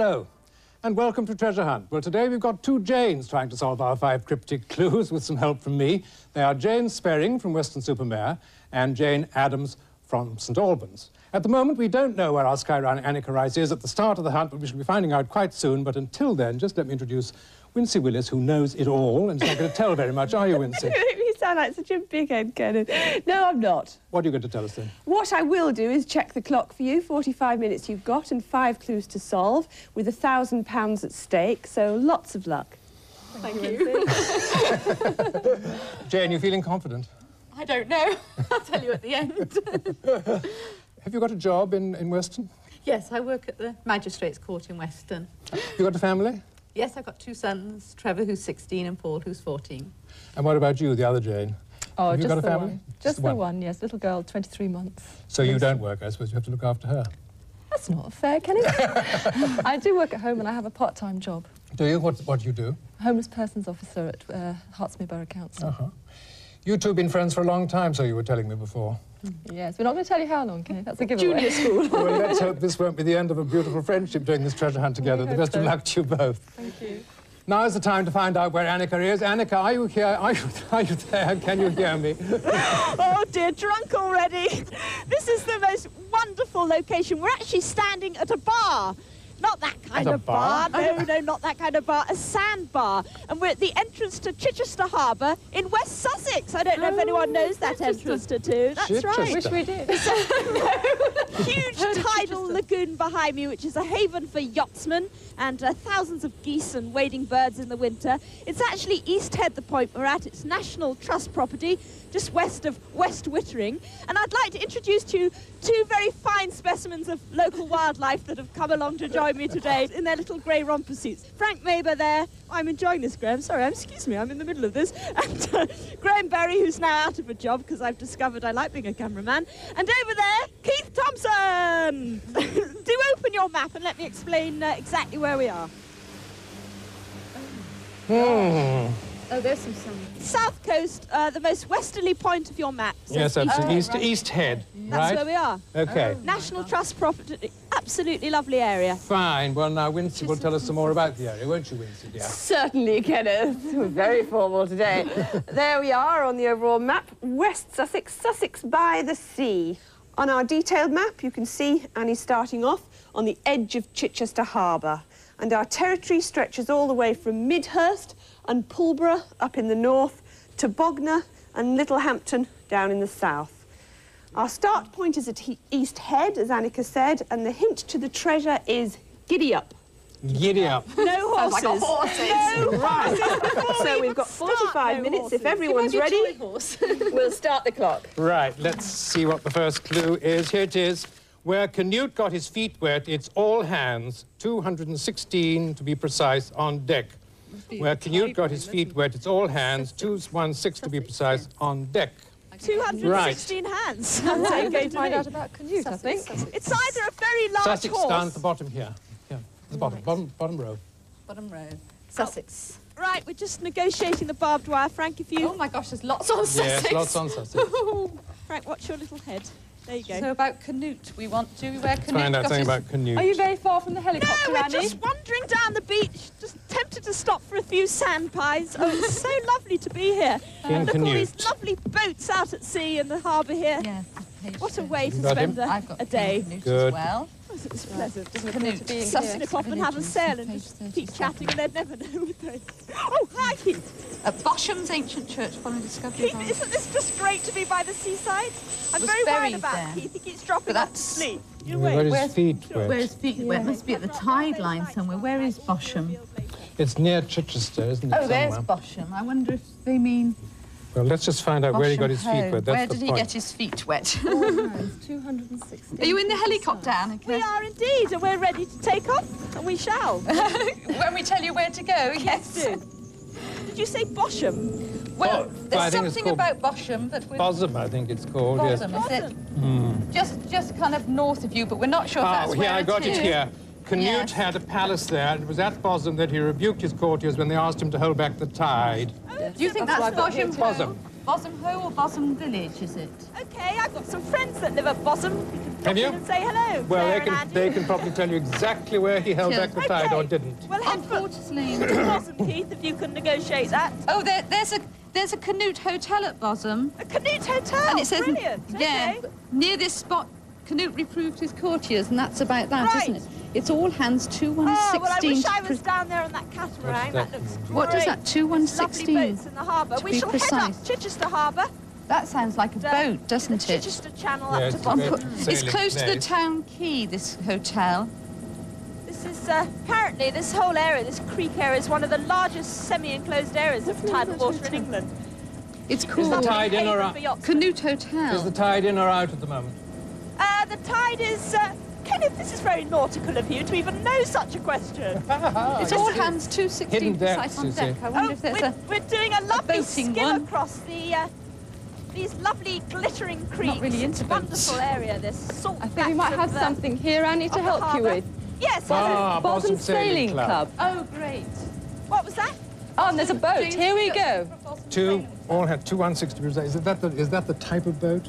Hello, and welcome to Treasure Hunt. Well, today we've got two Janes trying to solve our 5 cryptic clues with some help from me. They are Jane Sperring from Weston-super-Mare and Jane Addams from St Albans. At the moment, we don't know where our Skyrunner Anneka Rice is at the start of the hunt, but we shall be finding out quite soon. But until then, just let me introduce Wincy Willis, who knows it all, and is not going to tell very much, are you, Wincy? You make me sound like such a big head, Kenneth. No, I'm not. What are you going to tell us then? What I will do is check the clock for you. 45 minutes you've got and 5 clues to solve with £1,000 at stake, so lots of luck. Thank you. Jane, you feeling confident? I don't know. I'll tell you at the end. Have you got a job in Weston? Yes, I work at the Magistrates' Court in Weston. You got a family? Yes, I've got 2 sons, Trevor, who's 16, and Paul, who's 14. And what about you, the other Jane? Oh, have you just got a the family? one. Just the one, yes. Little girl, 23 months. So you don't work, I suppose you have to look after her. That's not fair, Kenneth. I do work at home and I have a part-time job. Do you? What do you do? Homeless Persons Officer at Hertsmere Borough Council. Uh-huh. You two have been friends for a long time, so you were telling me before. Yes, we're not going to tell you how long, Kenneth. That's a giveaway. Junior school. Well, let's hope this won't be the end of a beautiful friendship doing this treasure hunt together. The best of luck to you both. Thank you. Now is the time to find out where Anneka is. Anneka, are you here? Are you there? Can you hear me? Oh dear, drunk already. This is the most wonderful location. We're actually standing at a bar. Not that kind of bar. No, not that kind of bar. A sandbar. And we're at the entrance to Chichester Harbour in West Sussex. I don't know if anyone knows that entrance to. That's Chichester. right. Wish we did. Huge tidal lagoon behind me, which is a haven for yachtsmen and thousands of geese and wading birds in the winter. It's actually East Head, the point we're at. It's National Trust property, just west of West Wittering. And I'd like to introduce to you 2 very fine specimens of local wildlife that have come along to join me today in their little grey romper suits. Frank Maber there. I'm enjoying this, Graham. Sorry, excuse me, I'm in the middle of this. And Graham Berry, who's now out of a job because I've discovered I like being a cameraman. And over there, Keith Thompson. Do open your map and let me explain exactly where we are. Oh, there's some sun. South coast, the most westerly point of your map. Yes, absolutely. East Head, That's right? where we are. OK. National Trust property. Absolutely lovely area. Fine. Well, now, Wincy will tell us some more about the area, won't you, Wincy, dear? Certainly, Kenneth. We're very formal today. There we are on the overall map. West Sussex, Sussex by the sea. On our detailed map, you can see Annie's starting off on the edge of Chichester Harbour. And our territory stretches all the way from Midhurst and Pulborough up in the north to Bognor and Littlehampton down in the south. Our start point is at East Head, as Anneka said, and the hint to the treasure is giddy up. Giddy up. No horses. Like a horses. No horses. So we've got 45 minutes. If everyone's Give me ready, a toy horse. we'll start the clock. Right, let's see what the first clue is. Here it is. Where Canute got his feet wet, it's all hands, 216 to be precise, on deck. Where Canute got his feet wet, it's all hands, 216 to be precise, on deck. 216 hands. I'm going to find out about Canute, I think. It's either a very large Sussex horse. down at the bottom here. Yeah, the bottom row. Bottom row. Sussex. Right, we're just negotiating the barbed wire. Frank, if you... Oh, my gosh, there's lots on Sussex. Yes, lots on Sussex. Frank, watch your little head. There you go. So about Canute, we want to where Canute Find out got something his... about Canute. Are you very far from the helicopter, No, we're Annie? just wandering down the beach, just tempted to stop for a few sand pies. Oh, it's so lovely to be here. In Look, all these Canute. lovely boats out at sea in the harbour here. Yeah. What a way to got spend I've got a day. Canute Good. as well. It's pleasant, isn't it? Canute. To Sussex. snip off and have a sail and just keep chatting and they'd never know, would they? Oh, hi, Keith. At Bosham's ancient church following discovery. Keith, isn't this just great to be by the seaside? I'm Was very worried buried about there. Keith. He keeps dropping But off to that's- sleep. You Where wait. his feet wet. Where's feet wet? Must be at the tide line somewhere. Where is Bosham? It's near Chichester, isn't it? Oh, there's somewhere? Bosham. I wonder if they mean Well, let's just find out where he got his Bosham feet Hove. wet. That's Where the did he point. get his feet wet? All hands, 216. Are you in the helicopter, Anneka? We are indeed, and we're ready to take off, and we shall. When we tell you where to go, yes. Do. Did you say Bosham? Well, I there's think it's something called about Bosham that we're... Bosom, I think it's called, yes. Bosham, is it? Just kind of north of you, but we're not sure if Ah, that's here, where I got it is. here. Canute Yes. had a palace there, and it was at Bosom that he rebuked his courtiers when they asked him to hold back the tide. Do you think that's Bosham Ho? Bosom. Bosom Ho or Bosom Village, is it? Okay, I've got some friends that live at Bosham. We can drop in and say hello. Well, Claire they can probably tell you exactly where he held back the tide or didn't. Well, head for Bosom, Keith, if you can negotiate that. Oh, there's a Canute Hotel at Bosom. A Canute Hotel? And it says, brilliant. Yeah, okay. near this spot, Canute reproved his courtiers, and that's about that, Right. isn't it? It's all hands 2116. Oh, well, I wish I was down there on that catamaran. That looks great. What does that, 2116? Lovely boats in the harbour. We shall head up Chichester Harbour. That sounds like a boat, doesn't the it? Chichester Channel Yeah, up to it's Bosom. It's close to the town quay, this hotel. This is, apparently, this whole area, this creek area, is one of the largest semi-enclosed areas of tidal water in England. It's Is called the tide in or out? Canute Hotel. Is the tide in or out at the moment? The tide is... Kenneth, this is very nautical of you to even know such a question. It's all hands 216 Hidden for depths, sight on you deck. see. I wonder if there's we're doing a lovely boating skim one. across the these lovely glittering creeks. really into It's a boats. wonderful area. This salt. I think we might have something here, Annie, to help you with. Yes. Ah, Bosom Sailing Club. Oh, great. What was that? Oh, and there's a boat. Here we go. All had 2160. Is that the type of boat?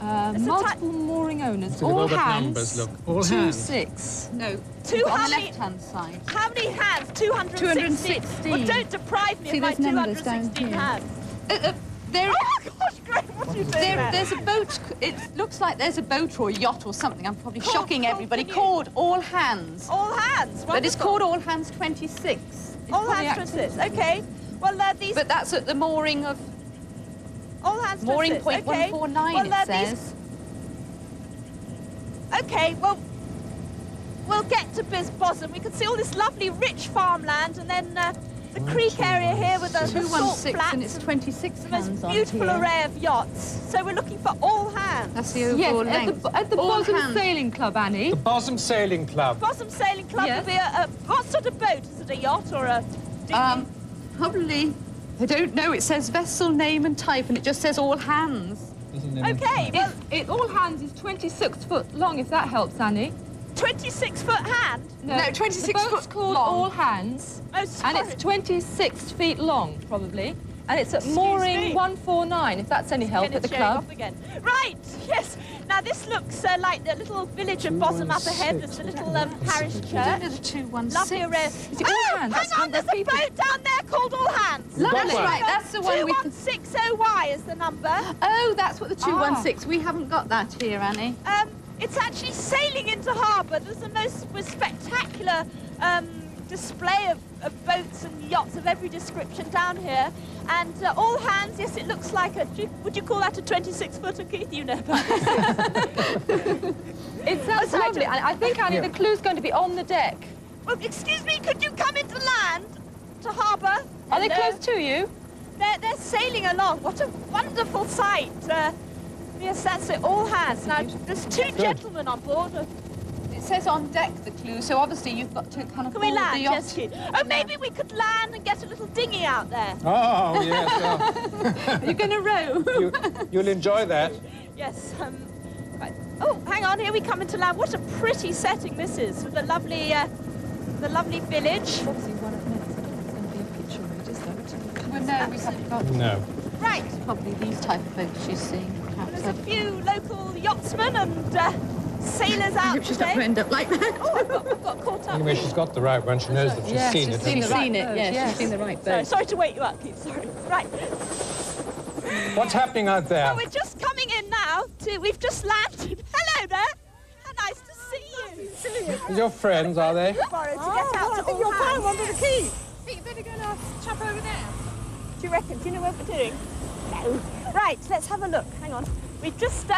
Multiple mooring owners. Look at all All the hands. numbers, look. All hands. 26. No, Two on the handy- left-hand side. How many hands? 216. 216. Well, don't deprive me See, of my there's numbers down 216 here. hands. There, Oh my gosh, Graham, what are you doing there? there's a boat. It looks like there's a boat or a yacht or something. I'm probably Called- shocking called everybody. for you. Called All Hands. All hands. But it's wonderful. called All Hands 26. It's All probably hands active. 26. Okay. Well, these But that's at the mooring of all hands mooring 26. point Okay. 149. Well, It says. Okay, well, we'll get to Bosom. We can see all this lovely, rich farmland, and then the creek area here with the salt 216 flats and it's 26 the most hands on beautiful here. array of yachts. So we're looking for all hands. That's the Yes, overall length. at the All Bosom hands. Sailing Club, Annie. The Bosom Sailing Club. Bosom Sailing Club Yes. will be what sort of boat? Is it a yacht or a dinghy? Probably. I don't know. It says vessel name and type, and it just says All Hands. Okay, well, All hands is 26 foot long, if that helps, Annie. 26-foot hand. No, 26 the boat's foot called long. All Hands, Oh, sorry. and it's 26 feet long, probably. And it's at Excuse mooring me. 149, if that's any help, Kenneth at the showing club. off again. Right, yes. Now this looks like the little village of Bosom up ahead. There's the little parish I don't church. know the 216. Lovely array. Is it All Hands? Hang on, there's a boat down there called All Hands. You've got That's one. right. That's the one we. 2160Y is the number. Oh, that's what the 216. We haven't got that here, Annie. It's actually sailing into harbour. There's the most spectacular display of boats and yachts of every description down here. And All Hands, yes, it looks like a... Would you call that a 26-footer, Keith? You know about this. It sounds sorry, lovely. And I think, Annie, the clue's going to be on the deck. Well, excuse me, could you come into land, to harbour? Are they Hello? close to you? They're sailing along. What a wonderful sight. Yes, that's it. All Hands. Now, there's two gentlemen on board. It says on deck the clue, so obviously you've got to kind of Can we board the land, yacht. yes, Keith? Oh, maybe we could land and get a little dinghy out there. Oh, yes. You're going to row? You'll enjoy that. Yes. Right. Oh, hang on. Here we come into land. What a pretty setting this is with the lovely village. Obviously, one of them is going to be a picture of it, is there? Well, no, we haven't got. No. Right. Probably these type of boats she's seeing. There's a few local yachtsmen and sailors out She's not today. going to end up like that. Oh, I've got caught up. Anyway, she's got the right one. She knows that she's Yes, seen she's it. seen hasn't the she? right boat, yes. She's seen the right boat. Sorry to wake you up, Keith. Sorry. Right. What's happening out there? Well, we're just coming in now. We've just landed. Hello there. How nice to see you. Your friends, are they? Borrowed to get out to All Hands. under the key. You better go and chop over there. Do you reckon? Do you know what we're doing? No. Right, let's have a look. Hang on. We've just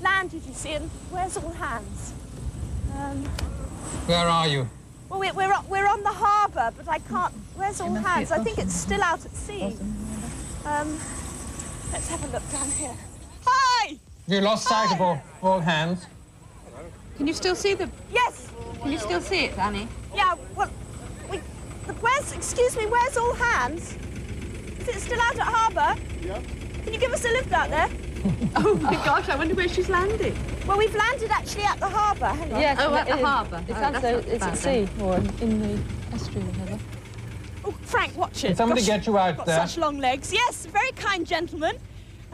landed, you see, and where's All Hands? Where are you? Well, we're on the harbour, but I can't... Where's All Hands? I think it's still out at sea. Let's have a look down here. Hi! You lost sight of all hands. Can you still see the? Yes. Can you still see it, Annie? Yeah, well, excuse me, where's All Hands? Is it still out at harbour? Yeah. Can you give us a lift out there? Oh my gosh! I wonder where she's landed. Well, we've landed actually at the harbour. Hang on. Yes, Oh, at the it- harbour. It Oh, sounds that's though not it's bad at sea or in the estuary or whatever. Oh, Frank, watch it. Can somebody Gosh, get you out got there? such long legs. Yes, very kind gentleman.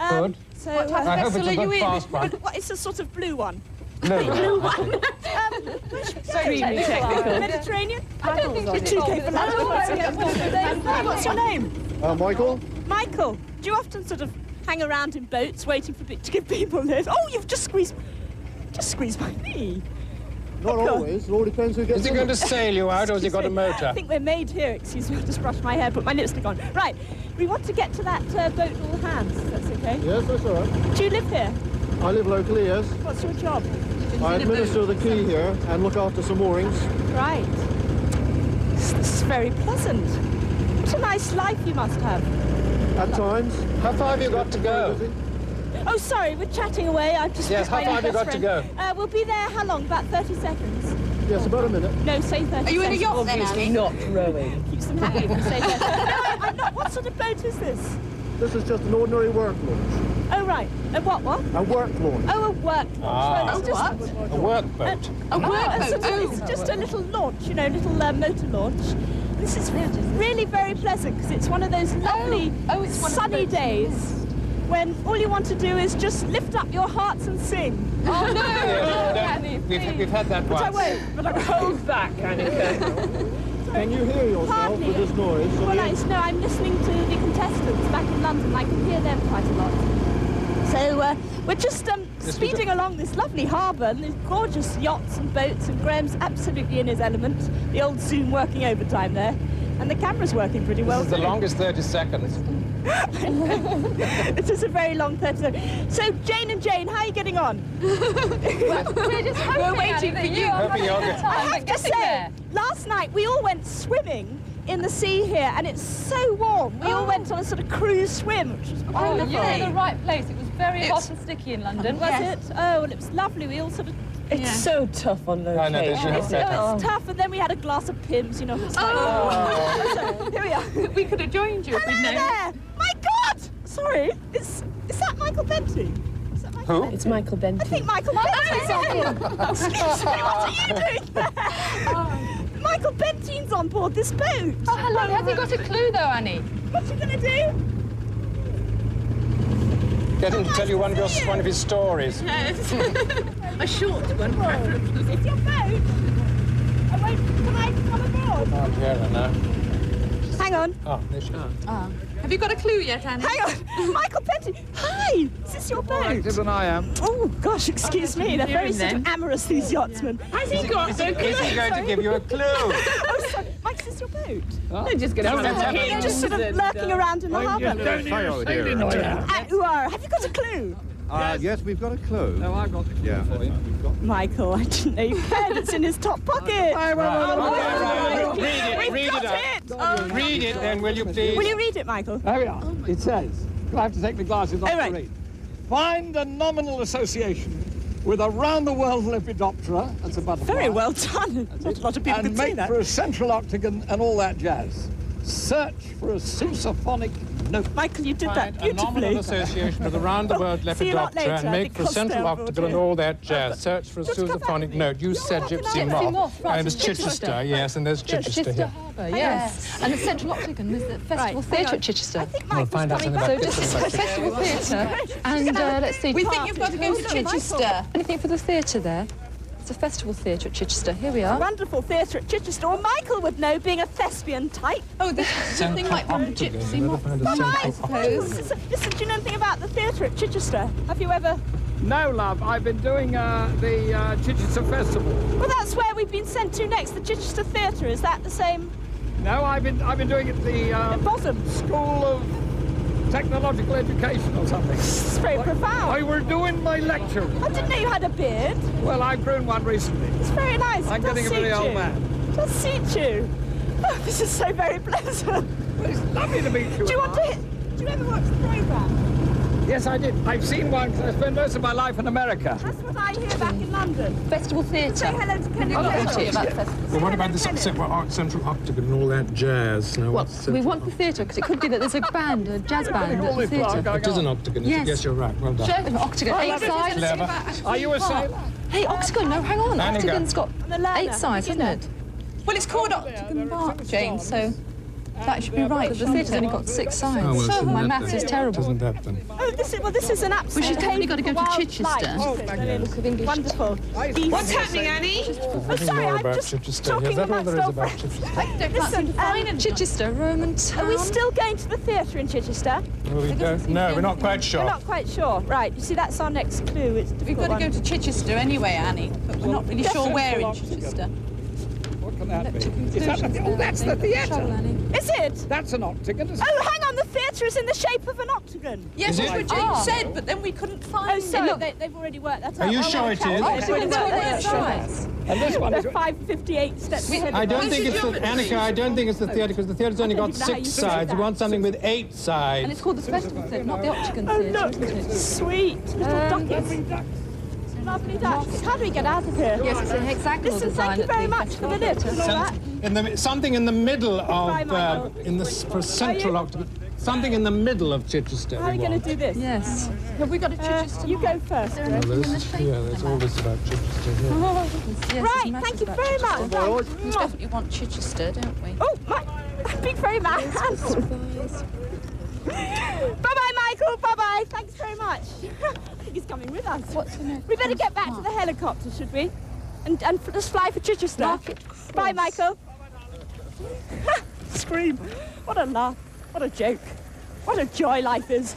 Good. So, I hope it's a good fast one. What, it's a sort of blue one. Blue one. Extremely technical. Mediterranean? I don't think it's What's your name? Michael? Michael. Do you often sort of hang around in boats waiting for to give people lifts? Oh, you've just squeezed my knee. Not always. It all depends who gets Is he going to sail you out, or has he got a motor? I think we're made here. Excuse me, I'll just brush my hair, put my lipstick on. Right, we want to get to that boat all hands, if that's okay. Yes, that's all right. Do you live here? I live locally, yes. What's your job? I administer the key here and look after some moorings. Right. This is very pleasant. What a nice life you must have. At times. How far have you got to go? Oh, sorry, we're chatting away. I've just... Yes, how far have you got to go? We'll be there, how long? About 30 seconds? Yes, about a minute. No, say 30 seconds. Are you in a yacht then, Annie? Not rowing. Keeps them happy if you say that. No, I'm not. What sort of boat is this? This is just an ordinary work launch. Oh, right. A what? A work launch. Oh, a work launch. Ah. Well, it's just A work boat. a work. It's just a little launch, you know, little motor launch. This is really very pleasant because it's one of those lovely sunny days when all you want to do is just lift up your hearts and sing. Oh, no! Yeah, we've had that once. But I won't. But I won't. Hold back, Anneka. Can you hear yourself Hardly. with this noise? Well, no, I'm listening to the contestants back in London. I can hear them quite a lot. So we're just speeding along this lovely harbour and these gorgeous yachts and boats, and Graham's absolutely in his element. The old Zoom working overtime there. And the camera's working pretty well. This is the too. longest 30 seconds. It is a very long 30 seconds. So, Jane and Jane, how are you getting on? We're just hoping, We're waiting Annie, for that you. are Hoping you'll having a get- time, I but have to getting say, there. last night we all went swimming in the sea here, and it's so warm. We all went on a sort of cruise swim, which was Oh, wonderful. you're in the right place. It was very hot and sticky in London. Was it? Oh, well, it was lovely. We all sort of... It's so tough on I know, location. did you? It's, it's tough, and then we had a glass of Pimm's, you know. It's like, So, here we are. We could have joined you if we'd Hello known. there! My God! Sorry, is that Michael Benty? Is that Michael Who? Benty? It's Michael Benty. I think Michael Benty's on board. Excuse me, what are you doing there? Michael Benty's on board this boat. Oh, hello. Has he got a clue, though, Annie? What's he going to do? Get him to tell you one of his stories. A short one, preferably. Is this your boat? Can I come aboard? Oh, yeah, no. Hang on. Oh, there she is. Have you got a clue yet, Annie? Hang on. Michael Benty. Hi. Is this your boat? than I am. Oh, gosh, excuse me. They're very sort of amorous, these yachtsmen. Has he got Is he going to give you a clue? Oh, sorry. Mike, is this your boat? They're just going to You're just sort of lurking around in the harbour. Have you got a clue? Yes, we've got a clue. No, I've got the clue for you. Michael, I didn't know you cared. It's in his top pocket. Read it out. Read it, then, will you please? Will you read it, Michael? There we are. It says, I have to take the glasses off Oh, right. to read. Find a nominal association with a round-the-world Lepidoptera, that's a butterfly. Very well done. Not a lot of people And can say make that. for a central octagon and all that jazz. Search for a sousaphonic note. Michael, you did Find that a nominal beautifully. association with a round-the-world Well, see you a lot Lepidoptera later, and make for a because central they're octagon and all all that jazz. Search for a Just come back sousaphonic with me. note. You said You're Gypsy walking Moth. out. And there's Chichester, yes, and there's Chichester Chichester here. Harbour, yes. And the Central Octagon, there's the Festival Right, Theatre hang at Chichester. I think We'll Michael's find out coming something back. about So this. just Festival Theatre, and let's see. We think you've got to go to Chichester. Anything for the theatre there? It's a Festival Theatre at Chichester. Here we are. Wonderful theatre at Chichester. Or Michael would know, being a thespian type. Oh, this thing might be Octagon. Gypsy You've Moth. got to find a I central octagon. suppose. Listen, do you know anything about the theatre at Chichester? Have you ever... No, love, I've been doing the Chichester Festival. Well, that's where we've been sent to next, the Chichester Theatre. Is that the same? No, I've been doing it at the Bottom. School of Technological Education or something. It's very profound. I were doing my lecture. I didn't know you had a beard. Well, I've grown one recently. It's very nice. I'm It does getting a very suit old you. man. It does suit you. Oh, this is so very pleasant. Well, it's lovely to meet you. Do you want to hit... Do you ever watch the programme? Yes, I did. I've seen one because I spent most of my life in America. That's what I hear back in London. Festival Theatre. Say hello to Kenneth I'll Kendall. tell you about the festival. Well, what about this central octagon and all that jazz? Now, Well, what's we central want the theatre because it could be that there's a band, a jazz band at the theatre. It is an octagon, Yes. Yes, you're right. Well done. An octagon, 8 sides. Clever. Are you a sailor? Hey, octagon, no, hang on. Anneka. Octagon's got I'm a learner. 8 sides, hasn't it? Well, it's called Octagon Mark, Jane, so... That should be right. But the theatre's only got 6 sides. Oh, well, So isn't my that maths then? is terrible. Isn't that then? Oh, this is an absolute. Well, she's definitely got to go to wild Chichester. light. Oh, Wonderful. What's happening, Annie? Oh, sorry, more I'm about just Chichester. talking Is that all amongst there is old about friends. Chichester? Listen, Chichester, Roman town. are we still going to the theatre in Chichester? Well, we don't. No, we're not quite sure. We're not quite sure. Right, you see, that's our next clue. It's a We've difficult got to go one. to Chichester anyway, Annie, but we're not really sure where in Chichester. What can that be? Is that oh, that's the theatre. Is it? That's an octagon, isn't it? Oh, hang on, the theatre is in the shape of an octagon. Yes, that's what Jane said, but then we couldn't find Oh, it. sorry, Look, they've already worked that out. Are you Oh, sure right, it is? okay. They've already worked that out. And this one is... They're 558 steps ahead. I don't Where's think the it's the geometry? Annika. I don't think it's the theatre because the theatre's only got even know how 6 you say sides. You that. want something with 8 And sides. it's called the Festival Theatre, not the Octagon Oh, Theatre, look, isn't it? sweet little duckies. Lovely ducks. How do we get out of here? Yes, it's a hexagonal Listen, design thank you at the very much for the lift and all that. Something in the middle Bye, of Michael. for central octagon. Something in the middle of Chichester. How are we you going want. to do this? Yes. have we got a Chichester? You go first. Well, there's all this about Chichester here. Yes, Right, it's thank you massive very about much. We definitely want Chichester, don't we? Oh, my big very man. Bye-bye, Michael. Bye-bye. Thanks very much. I think he's coming with us. What's the next We better get back to the helicopter, should we? And just fly for Chichester. Bye, Michael. Scream. What a laugh. What a joke. What a joy life is.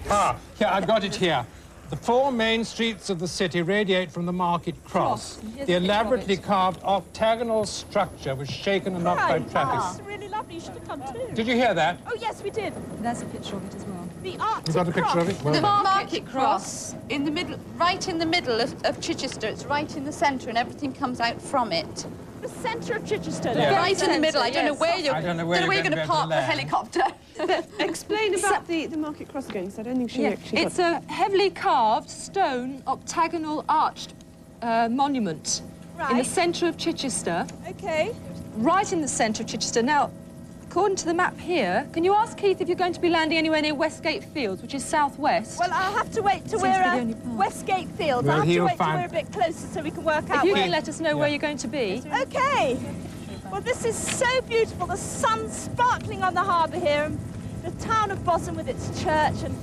Ah, yeah, I've got it here. The 4 main streets of the city radiate from the Market Cross. Yes, The a picture of elaborately it. carved octagonal structure was shaken and knocked by Right. traffic. This is really lovely. You should have come too. Did you hear that? Oh, yes, we did. There's a picture of it as well. The Arctic You got a picture of it? Well The done. Market Cross, in the middle, right in the middle of Chichester. It's right in the centre, and everything comes out from it. The centre of Chichester. Yeah. Right in the middle. I don't know where you're. I don't know where you're going to gonna park the land. helicopter. Explain about the Market Cross again, because I don't think she actually It's a heavily carved stone octagonal arched monument in the Right. centre of Chichester, Okay. right in the centre of Chichester. Now, according to the map here, can you ask Keith if you're going to be landing anywhere near Westgate Fields, which is southwest? Well, I'll have to wait till Seems to be we're the only part. Westgate Fields. Well, I'll have to he'll wait till find- we're a bit closer so we can work out if you where... can let us know where you're going to be. Okay. Well, this is so beautiful. The sun's sparkling on the harbour here, and the town of Bosom with its church, and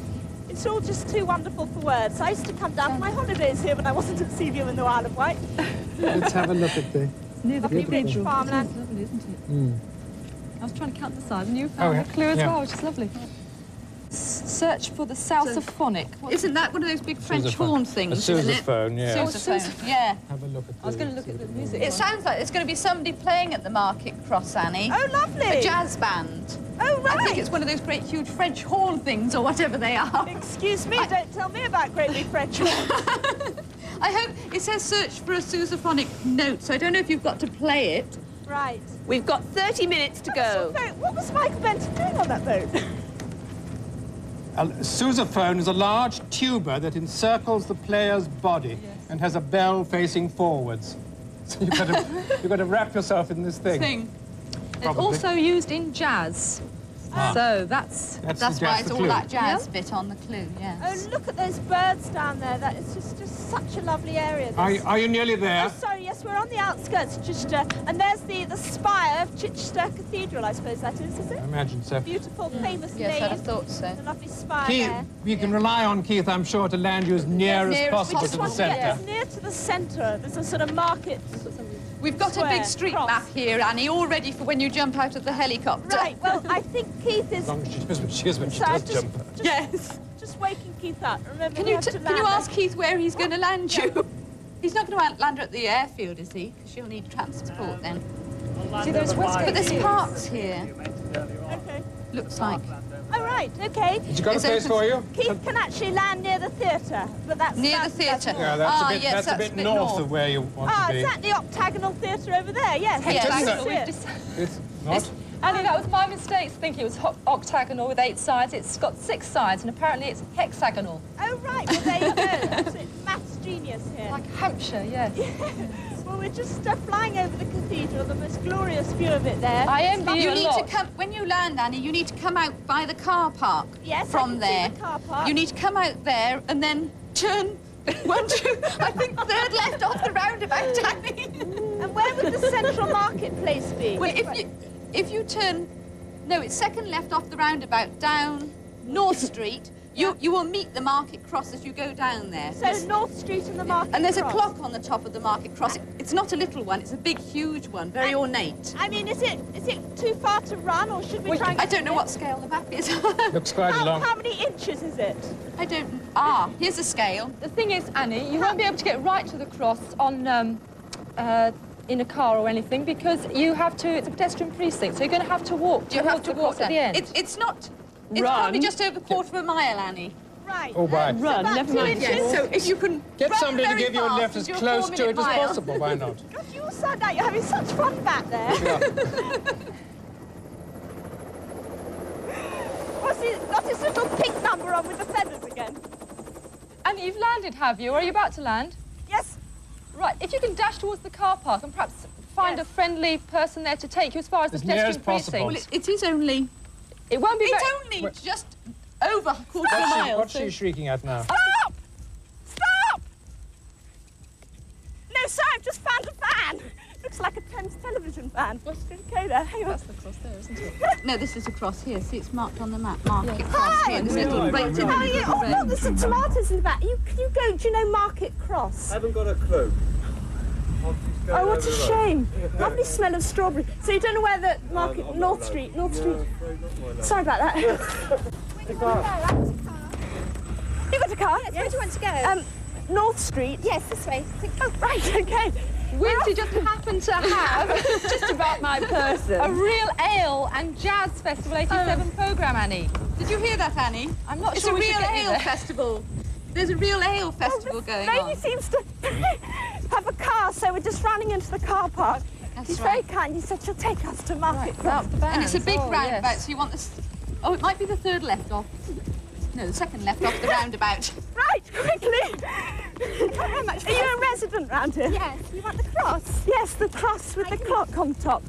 it's all just too wonderful for words. I used to come down for my holidays here when I wasn't at Seaview in the Isle of Wight. Let's have a look at the... Near the Lovely rich cathedral. farmland. It is lovely, isn't it? I was trying to count the sides, and you found yeah. a clue as Yeah. well, which is lovely. Search for the Sousaphonic. Isn't that one of those big French Sousaphone. horn things? A isn't it? sousaphone, yeah. Sousaphone, yeah. Have a look at I was going to look at the music. It sounds like there's going to be somebody playing at the Market Cross, Annie. Oh, lovely. A jazz band. Oh, right. I think it's one of those great huge French horn things or whatever they are. Excuse me, don't tell me about great big French horns. I hope it says search for a sousaphonic note, so I don't know if you've got to play it. Right. We've got 30 minutes to go. So, what was Michael Benton doing on that boat? A sousaphone is a large tuba that encircles the player's body and has a bell facing forwards. So you've got to wrap yourself in this thing. It's Probably. also used in jazz. So that's That's why it's all that jazz bit on the clue, yes. Oh, look at those birds down there. That is just such a lovely area. This. Are you nearly there? Oh, sorry, yes, we're on the outskirts of Chichester. And there's the spire of Chichester Cathedral, I suppose that is it? I imagine so. Beautiful, famous Yes, I'd have nave. thought so. The lovely spire Keith, there. you can rely on Keith, I'm sure, to land you as near Yes, as near as possible Just to the want to get centre. as near to the centre. There's a sort of market. We've got a Square, big street cross. map here, Annie, all ready for when you jump out of the helicopter. Right, well, I think Keith is... As long as she knows what she is when she So does just- jump. Yes. Just waking Keith up. Remember, Can we you, have to can land you there. ask Keith where he's going to land you? He's not going to land her at the airfield, is he? Because she'll need transport then. see those Westgate But there's Fields? parks here, Okay. looks like. Oh, right, okay. Has she got a It's place open- for you? Keith can actually land near the theatre, but that's... Near the that's theatre. Yeah, that's Ah, a bit, yes, that's a that's bit north of where you want Ah, to be. is that the octagonal theatre over there? Yes. Yes. I can It's see it. It's not? Annie, that was my mistake thinking it was octagonal with 8 sides. It's got 6 sides, and apparently it's hexagonal. Oh, right. Well, there you go. So it's maths genius here. Like Hampshire, yes. Well, we're just flying over the cathedral, the most glorious view of it there. I envy you You a need lot. to come, when you land, Annie, you need to come out by the car park Yes, I from can there. see the car park. You need to come out there and then turn 1, 2, I think third left off the roundabout, Annie. And where would the central marketplace be? Well, if you turn No, it's second left off the roundabout, down North Street. You will meet the Market Cross as you go down there. So North Street and the Market And there's Cross. a clock on the top of the Market Cross. It's not a little one, it's a big, huge one, very ornate. I mean, is it too far to run, or should we try and... I don't know what scale the map is. Looks quite long. How many inches is it? I don't... Ah, here's a scale. The thing is, Annie, you won't be able to get right to the cross on in a car or anything because you have to. It's a pedestrian precinct, so you're going to have to walk. You have to walk at the end. It's not. It's probably just over a quarter of a mile, Annie. Right. Oh, right. Run, never mind. Yes, so if you can Get run somebody to very give you a fast lift as and do a close to 4-minute it as mile. possible. Why not? God, you all sound like you're having such fun back there. Yeah. What's it got his little pink number on with the feathers again? Annie, you've landed, have you? Or are you about to land? Yes. Right. If you can dash towards the car park and perhaps find a friendly person there to take you as far as the As near as pedestrian possible. precinct. Well, it is only... It won't be It's very... only just over a quarter of a mile. What's she shrieking at now? Stop! Stop! No, sir, I've just found a van. Looks like a Thames television van. Okay, there. Hang on. That's the cross there, isn't it? No, this is across here. See, it's marked on the map. Market Cross here. There's a little break in How are you? Oh, look, there's some tomatoes in the back. Can you go, do you know Market Cross? I haven't got a clue. Oh, what a shame. Lovely smell of strawberry. So you don't know where the market... I'm North not Street. allowed. North Street. No, I'm afraid not, my love. Sorry about that. You got a car? Yes. Where do you want to go? North Street. Yes, this way. Oh, right, okay. Wincy just happened to have Just about my person. a real ale and jazz festival 87 programme, Annie. Did you hear that, Annie? I'm not It's sure a we should real get you ale there. festival. There's a real ale festival going Lady on. seems to have a car, so we're just running into the car park. That's He's right. very kind. He said she'll take us to Market Cross. That's the band. And it's a big Oh, roundabout, yes. so you want this... Oh, it might be the third left off. No, the second left off the roundabout. Right, quickly. How much? Are you a resident round here? Yes, you want the cross? Yes, the cross with the clock on top.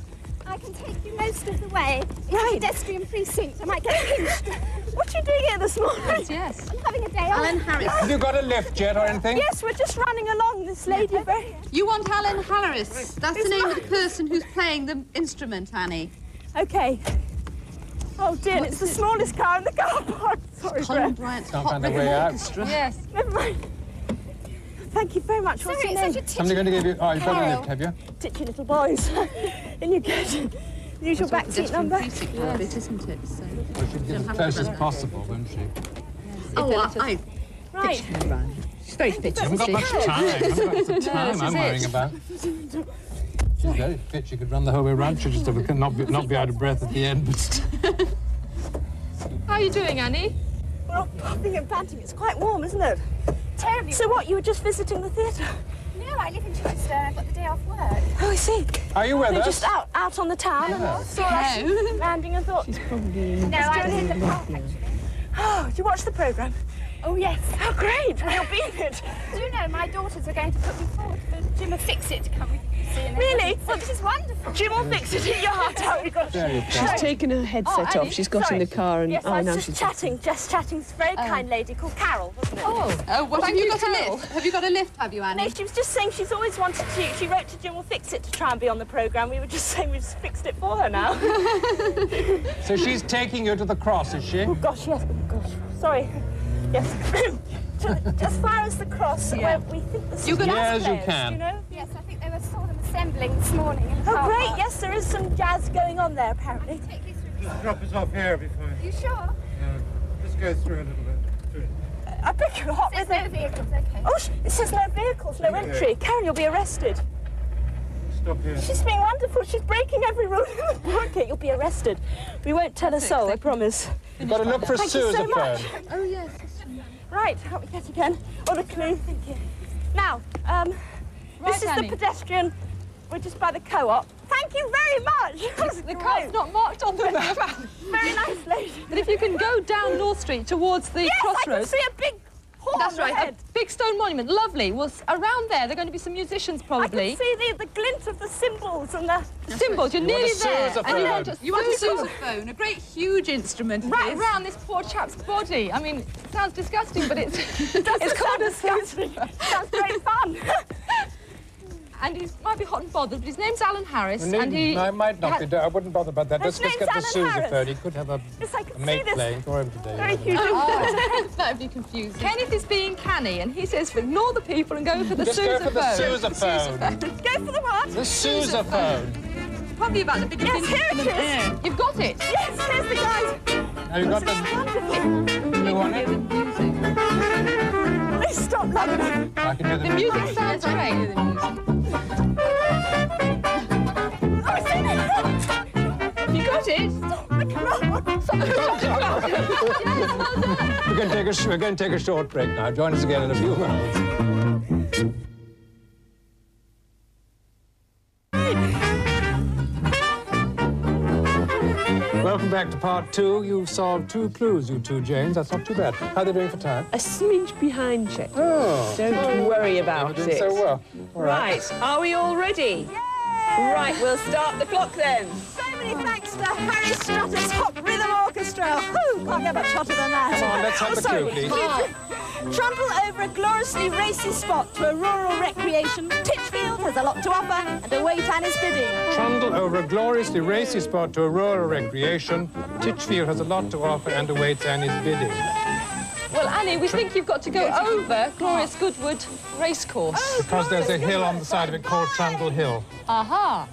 I can take you most of the way. It's Right. a pedestrian precinct. I might get pinched. What are you doing here this morning? Yes. I'm having a day off. Alan Harris. Have you got a lift yet or anything? Yes, we're just running along. This lady very... You want Alan Harris. That's the name of the person who's playing the instrument, Annie. Okay. Oh dear, it's the smallest car in the car park. Sorry, Colin Brett. Bryant's Can't Hot find a Rhythm way out. Orchestra. Yes. Never mind. Thank you very much. What's Sorry, your it's name? such a Somebody going to give you... Oh, you've got a Carol. lift, have you? Titchy little boys. In you get. Use your back seat number. Precinct a bit, isn't it? So. Well, she'd get as close as possible, won't she? Oh, I Right. She's very fit, I haven't got much time. I haven't got the time this I'm is worrying it. about. She's very fit. She could run the whole way round. She'd just have not be out of breath at the end. But How are you doing, Annie? We're all puffing and panting. It's quite warm, isn't it? Terribly. So what, you were just visiting the theatre? No, I live in Chichester. I've got the day off work. Oh, I see. are you with They're us? just out on the town and saw us landing and thought, No, I was in the park, actually. oh, did you watch the programme? Oh, yes. Oh, great. Well, you'll be in it. Do you know, my daughters are going to put me forward for Jim of Fix-It to come see in. Really? Well, this is wonderful. Jim will fix it in your heart out. You've got Very to... good. She's taken her headset Annie, off. She's got sorry. in the car and... Yes, oh, I now was she's just chatting. It's a very kind lady called Carol, wasn't it? Oh, what have you got a lift? Have you got a lift, have you, No, Annie? she was just saying she's always wanted to. She wrote to Jim will fix it to try and be on the programme. We were just saying we've fixed it for her now. So she's taking you to the cross, is she? Oh, gosh, yes. Oh, gosh. Sorry. Yes. As far as the cross, where we think the You can- Yes, you players, can. You know? Yes, I think they saw them assembling this morning in the Oh, car great. park. Yes, there is some jazz going on there, apparently. Take you through. Drop us off here before. You sure? Just go through a little bit. I beg your pardon. There's no vehicles, okay. Oh, it says no vehicles, no entry. Karen, you'll be arrested. Stop here. She's being wonderful. She's breaking every rule in the market. You'll be arrested. We won't tell a soul, I promise. You've got to look for Thank you Suzi so much. Perry. Oh, yes. Right, help me get again. Oh, the clue. Thank you. Now, this is Annie. the pedestrian. We're just by the co-op. Thank you very much. That was The great. car's not marked on the map. Very nice lady. But if you can go down North Street towards the Yes, I can crossroads... see a big horn That's right, ahead. a big stone monument, lovely. Well, around there are going to be some musicians I probably. can see the glint of the cymbals and the... Symbols, you're You want nearly a there. sousaphone. And you want a You want a sousaphone sousaphone, a great huge instrument. right around this poor chap's body. I mean, it sounds disgusting, but it's It doesn't it's called sound a disgusting. sousaphone. Sounds great fun. and he might be hot and bothered, but his name's Alan Harris, and he... I might not be. I wouldn't bother about that. Let's just get the name's Suzi Alan Perry. He could have a mate playing for him today. Thank you. That would be confusing. Kenneth is being canny, and he says to ignore the people and go for the sousaphone. Just go for the sousaphone. Go for the what? The sousaphone. Probably about the biggest Yes, here it is. You've got it. Yes, here's the guys. Have you got the blue on it? Please stop laughing. I can hear The music sounds great. Oh, it's in it. You got it? We're going to take a short break now. Join us again in a few minutes. Welcome back to part 2. You've solved 2 clues, you two, James. That's not too bad. How are they doing for time? A smidge behind, Chet. Oh. Don't worry about You're doing it. so well. All Right, are we all ready? Yay! Right, we'll start the clock then. So many thanks to Harry Strutter's Hot Rhythm Orchestra. Whew, can't get much hotter than that. Come on, let's have the clue, please. Trundle over a gloriously racy spot to a rural recreation. Titchfield has a lot to offer and await Annie's bidding. Trundle over a gloriously racy spot to a rural recreation. Titchfield has a lot to offer and awaits Annie's bidding. Well, Annie, we think you've got to go over Glorious Goodwood Racecourse. Because there's a hill on the side of it called Trundle Hill. Aha.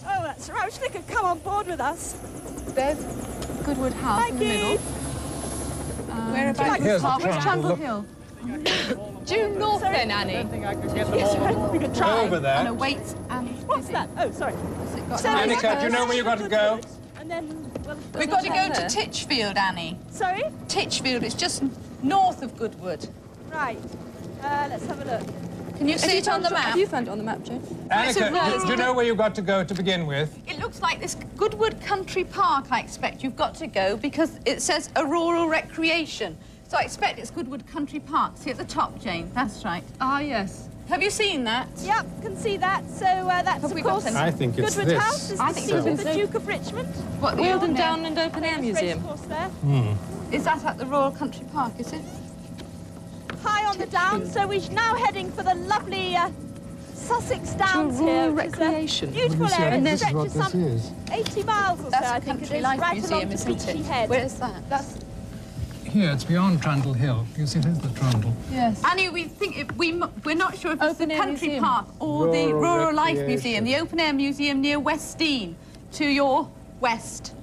Oh, that's right. I wish they could come on board with us. There's Goodwood House in the middle. Here's the Trundle Hill. Due north then, Annie. We could try. Over there. And awaits Annie's What's that? Oh, sorry. Anneka, do you know where you've got to go? And then, well, We've got to go to Titchfield, Annie. sorry? Titchfield, it's just north of Goodwood. Right. Let's have a look. Can you see it on the map? Have you found it on the map, Joe? Anneka, do you know where you've got to go to begin with? It looks like this Goodwood Country Park, I expect you've got to go, because it says a rural recreation. So I expect it's Goodwood Country Park. See at the top, Jane? That's right. Ah, yes. Have you seen that? Yep, can see that. So that's, of course, I think it's Goodwood this. House is I the think seat so. of the Duke of Richmond. What, the Wealdon old Down and Open Air Museum. Racecourse there. Is that at the Royal Country Park, is it? High on the down, so we're now heading for the lovely Sussex Downs here. rural recreation. Beautiful Let me see, I area. think It this is what stretches this some is. 80 miles or so, That's I the think it Country is, Life right Museum, along to isn't Beachy it? Head. Where's that? That's... Here, it's beyond Trundle Hill. You see, there's the Trundle. Yes. Annie, we think we're not sure if it's the Open Air Country Museum. Park or the Rural Rural Life Recreation. Museum, the Open Air Museum near Westdean, to your west.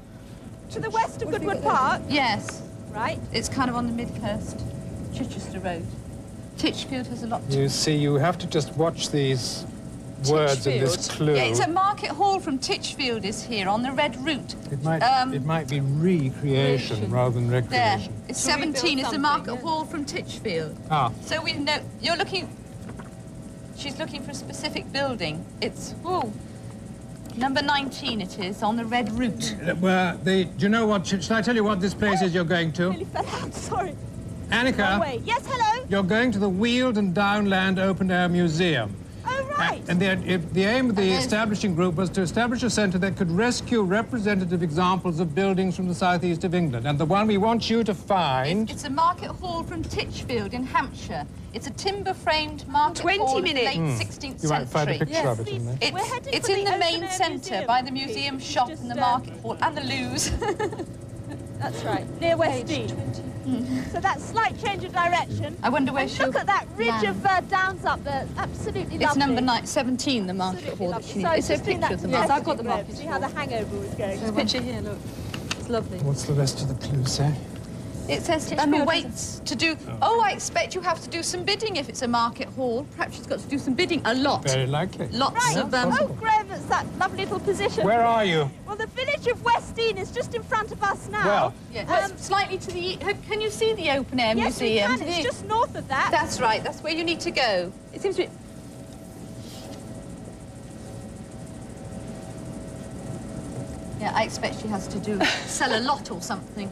To the west of Goodwood Park. Yes. Right. It's kind of on the Midhurst, Chichester Road. Titchfield has a lot to... You see, you have to just watch these words in this clue. Yeah, it's a market hall from Titchfield is here on the red route. It might be recreation rather than There. recreation. It's To rebuild 17. It's a something, market yeah. hall from Titchfield. Ah, So we know... You're looking... She's looking for a specific building. It's... Ooh. Number 19 it is, on the red route. well, do you know what? Shall I tell you what this place is you're going to? Nearly fell out, sorry. Anneka, Wait. Yes, hello. you're going to the Wealdon Downland Open Air Museum. Oh, right. And the aim of the establishing group was to establish a centre that could rescue representative examples of buildings from the southeast of England. And the one we want you to find... It's a market hall from Titchfield in Hampshire. It's a timber-framed market 20 hall of the minutes. late 16th You might find a century. picture of it in there. We're heading It's for in the the Open main Air centre Museum. by the museum Just, shop and the market hall and the loos. That's right, near Westdean. So that's slight change of direction. I wonder where And she'll look at that ridge land. of downs up there. Absolutely It's lovely. number 17, the market Absolutely hall that lovely. she So needs. It's a just doing picture that of the to market. I've got the market See how the hangover was going. This picture here, look. It's lovely. What's the rest of the clue say? It says awaits to do... Oh, I expect you have to do some bidding if it's a market hall. Perhaps she's got to do some bidding. A lot. Very likely. Lots of... Oh, Graham, it's that lovely little position. Where are you? Well, the village of Westdean is just in front of us now. Well, Yeah, well, slightly to the... Can you see the Open Air yes, Museum? we can. It's just north of that. That's right. That's where you need to go. It seems to be... Yeah, I expect she has to do sell a lot or something.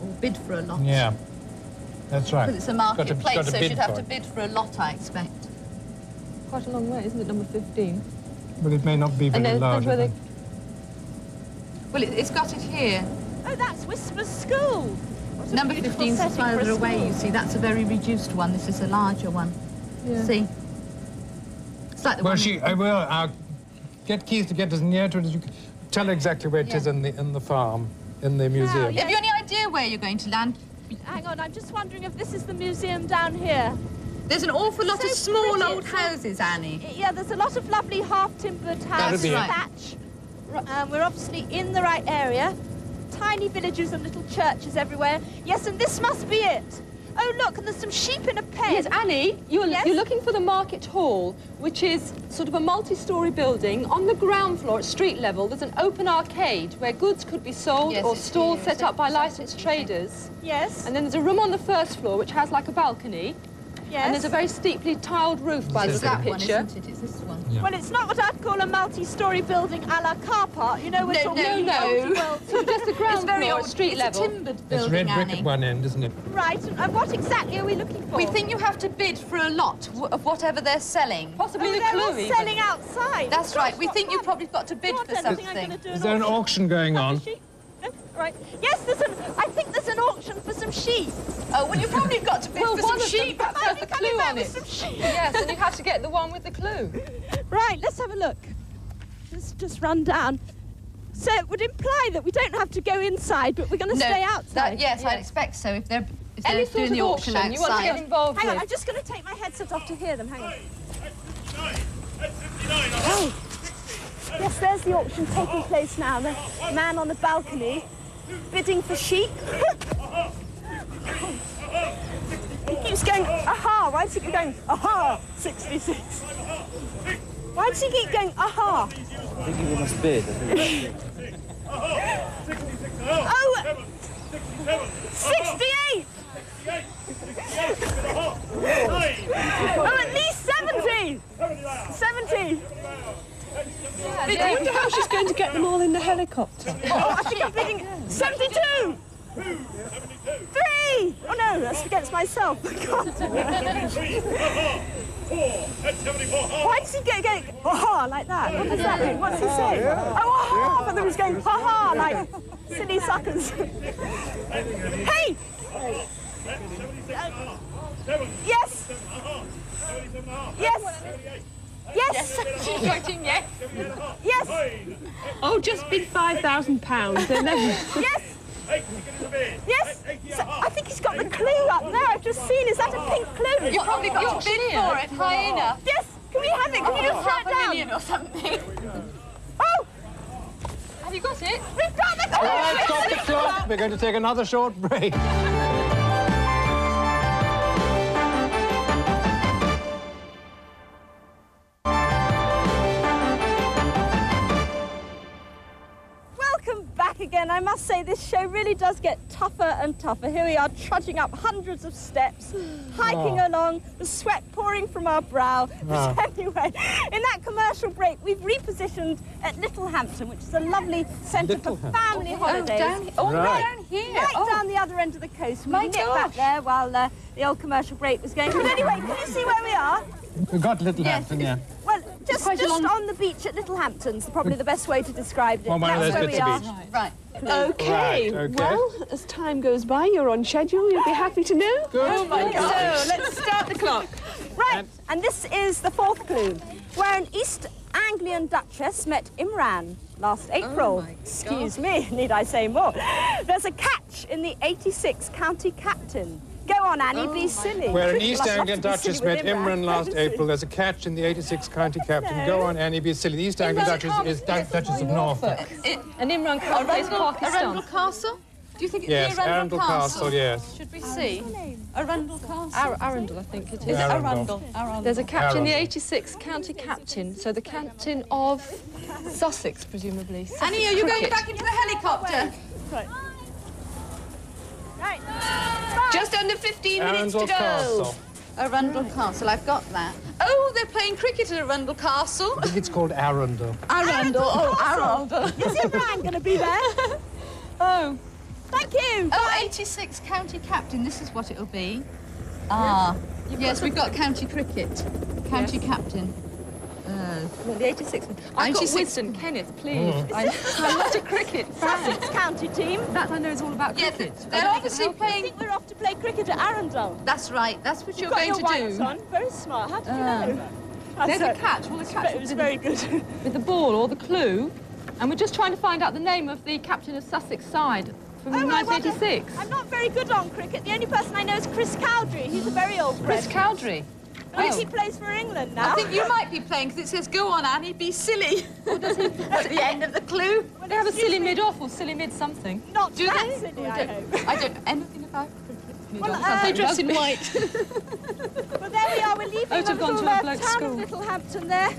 Or bid for a lot. Yeah, that's right. Because it's a got to marketplace, so bid she'd have for to it. bid for a lot, I expect. Quite a long way, isn't it, number 15? But it may not be And very then large. where I they... think. Well, it's got it here. Oh, that's Whisper School. What a Number beautiful 15's setting for a further away, school. you see. That's a very reduced one. This is a larger one. Yeah. See? It's like the Well, one... I will. I'll get Keith to get as near to it as you can. Tell her exactly where it is in the farm, in the museum. Have you any idea where you're going to land? Hang on, I'm just wondering if this is the museum down here. There's an awful lot of small old houses, Annie. Yeah, there's a lot of lovely half-timbered houses. That's thatch. We're obviously in the right area. Tiny villages and little churches everywhere. Yes, and this must be it. Oh, look, and there's some sheep in a pen. Yes, Annie, you're looking for the Market Hall, which is sort of a multi-storey building. On the ground floor at street level, there's an open arcade where goods could be sold or stalls set up by licensed traders. Yes. And then there's a room on the first floor which has like a balcony. Yes. And there's a very steeply tiled roof by the picture. One, isn't it? It's this one. Yeah. Well, it's not what I'd call a multi-storey building a la car park. You know, we're talking So just the ground it's very floor old, at street level. It's a timbered It's building, red brick Annie. at one end, isn't it? Right, and what exactly are we looking for? We think you have to bid for a lot of whatever they're selling. Possibly the they're all clue even. selling outside. That's right. We think you've probably got to bid for something. Is there an auction going on? No? Right. Yes, I think there's an auction for some sheep. Oh, well, you've probably got to bid for some sheep. Perhaps has the clue on it. Some sheep. Yes, and you have to get the one with the clue. Right, let's have a look. Let's just run down. So it would imply that we don't have to go inside, but we're going to stay outside. Yes, I'd expect so if they're Any sort doing of the auction outside. you want to get involved Hang on, with. I'm just going to take my headset off to hear them. Hang on. Oh. Yes, there's the auction taking place now. The man on the balcony bidding for sheep. He keeps going, aha. Why does he keep going, aha, 66? Why does he keep going, aha? I think he must bid. Oh, 68! Oh, at least 70! 70! I wonder how she's going to get them all in the helicopter. Oh, I think I'm bidding 72! 3! Oh no, that's against myself. I can't do that. Why does he get going, ha-ha, like that? What does that mean? What's he saying? Oh, ha-ha! But then he's going, ha-ha, like silly suckers. Hey! Yes! Yes! Yes! She's voting yes. Yes! Oh, just bid £5,000 and then... Yes! Yes! So, I think he's got the clue up there. I've just seen. Is that a pink clue? You've probably got to bid for it, hyena. Yes! Can we have it? Can you just write down? £500,000 or something. Oh! Have you got it? We've got the clue! All right, stop the clock. We're going to take another short break. Welcome back again. I must say this show really does get tougher and tougher. Here we are trudging up hundreds of steps, hiking along, the sweat pouring from our brow. But anyway, in that commercial break, we've repositioned at Littlehampton, which is a lovely centre for family holidays. Down here. Right down the other end of the coast. We nipped back there while the old commercial break was going. But anyway, can you see where we are? We've got Littlehampton, yeah. Well, just on the beach at Littlehampton's probably the best way to describe it. Well, one of That's those where bits we of are. beach. Right. Okay. Right, okay. Well, as time goes by, you're on schedule. You'll be happy to know. Good. Oh, my God. So, let's start the clock. Right, and this is the fourth clue, where an East Anglian duchess met Imran last April. Excuse me, need I say more? There's a catch in the 86 county captain. Go on, Annie, be silly. Where an East Well, I'd love Anglian to be duchess silly met with Imran last April. There's a catch in the 86 county captain. Go on, Annie, be silly. The East Anglian duchess is Duchess of Norfolk. And Imran Khan plays Pakistan. Arundel Castle? Do you think it's Yes, the Arundel Castle, yes. Should we see? Arundel Castle. Arundel, I think it is. Is it Arundel. Arundel? There's a catch in the Arundel. 86 county captain, so the captain of Sussex, presumably. Annie, are you going Cricket. back into the helicopter? Right. Just under 15 minutes Arundel to go. Castle. Arundel Castle, I've got that. Oh, they're playing cricket at Arundel Castle. I think it's called Arundel. Arundel, Arundel. Is Imran going to be there? Oh. Thank you. Oh, 86 county captain, this is what it'll be. Ah, yes, we've got county cricket. County captain. Well, the 86 one. I've got 86. wisdom, Kenneth, please. I'm not a cricket fan. Sussex county team. That I know is all about Yeah, cricket. they're obviously I playing... think we're off to play cricket at Arundel. That's right, that's what you're Got going your to whites do. on. Very smart. How did you know? There's a catch. Well, the catch was very good. with the ball or the clue. And we're just trying to find out the name of the captain of Sussex side from 1986. I'm not very good on cricket. The only person I know is Chris Cowdrey. He's a very old Chris Cowdrey. I think he plays for England now. I think you might be playing because it says, "Go on, Annie, be silly." Or does he? At the end of the clue. Well, they have a silly mid-off or silly mid-something. Not Do that they? silly, I hope. I don't know anything about cricket. Well, They dress in white. Well, there we are. We're leaving Oh, to the have gone little to a bloke's town school. of Littlehampton there.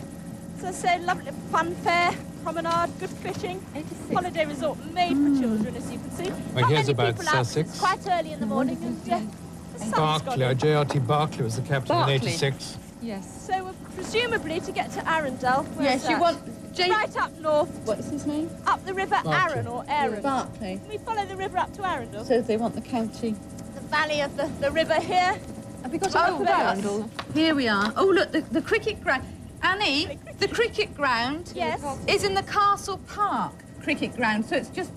So, say, lovely fun fair, promenade, good fishing, holiday resort made for children, as you can see. Well, Not here's many about people out, Sussex. it's quite early in the morning, and the sun's Barclay, gone. J.R.T. Barclay was the captain Barclay. in '86. Yes. So, presumably, to get to Arundel, Yes, you want Jane. right up north, What's his name? up the river Barclay. Arun or Arun. Barclay. Can we follow the river up to Arundel? So they want the county. The valley of the river here. Have we got Oh, a map of there. Arundel? Here we are. Oh, look, the cricket ground. Annie, the cricket ground Yes. is in the Castle Park cricket ground, so it's just,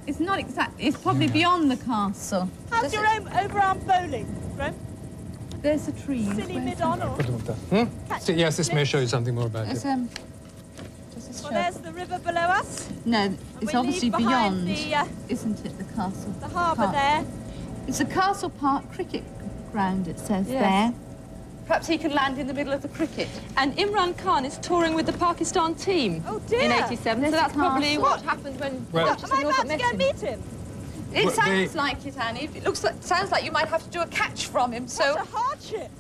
it's not exactly, it's probably beyond the castle. How's your overarm bowling, Rome? There's a tree. Silly mid-on or? So, yes, this may show you something more about It's, it. just a Well, there's the river below us. No, it's we obviously leave behind beyond, isn't it, the castle? The harbour Park. there. It's the Castle Park cricket ground, it says Yes. there. Perhaps he can land in the middle of the cricket. And Imran Khan is touring with the Pakistan team Oh dear. in '87, so that's probably castle. what happened when Well- Manchester Am I Norfolk about to met go and him. meet him? It Well, sounds like it, Annie. It looks like, sounds like you might have to do a catch from him, so What a hardship.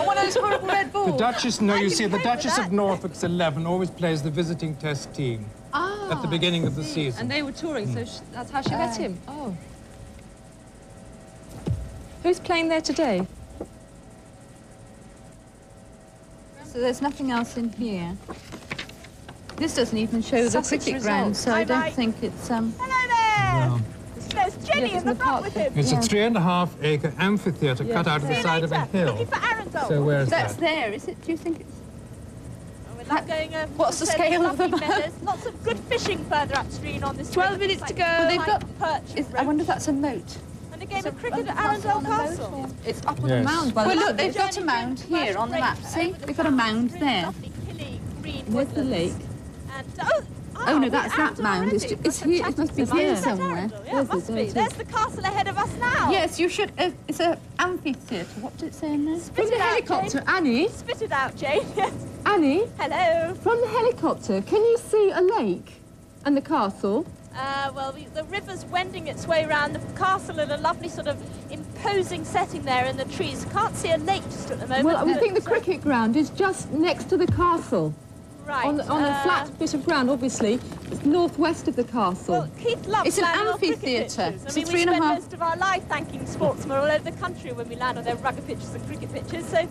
one of those horrible red balls. The Duchess, no, I you can see, the cope with Duchess that. of Norfolk's 11 always plays the visiting test team at the beginning of the season. And they were touring, so that's how she met him. Oh. Who's playing there today? So there's nothing else in here. This doesn't even show the Sussex cricket ground, results. so I Hi, don't Mike. think it's Hello there. Wow. There's Jenny Yes, in the front with him. It's a 3.5-acre amphitheatre cut out of See the you side of a later. hill. Looking for Arundel. So where is That's that? there, is it? Do you think it's... We're not going over What's the to scale of lovely the meadows. Lots of good fishing further upstream on this 12 river. minutes It's to like go. Well, they've like got... perch Is, and I wonder if rope. that's a moat. And a game of cricket On at the Arundel on a moat, Castle. or- It's up on Yes. a mound by the Well, look, lovely they've got a mound here on the map. See? They've got a mound there. Lovely hilly green Where's the woodlands. lake? And, Oh, no, we're that's that Arundel mound. It's already. it's We've here. got It must be some here chatting. Is that somewhere. Arundel? Yeah, it must be. There's the castle ahead of us now. Yes, you should... it's an amphitheatre. What did it say in there? Spit From it the out, helicopter, Jane. Annie, Spit it out, Jane. Yes. Annie, Hello. from the helicopter, can you see a lake and the castle? Well, the river's wending its way around the castle in a lovely sort of imposing setting there in the trees. Can't see a lake just at the moment. Well, we but, think the cricket ground is just next to the castle. Right. On a flat bit of ground, obviously. It's northwest of the castle. Well, Keith loves It's an landing on cricket amphitheatre. pitches. I It's mean, a we 3.5 spend most of our life thanking sportsmen all over the country when we land on their rugby pitches and cricket pitches. So,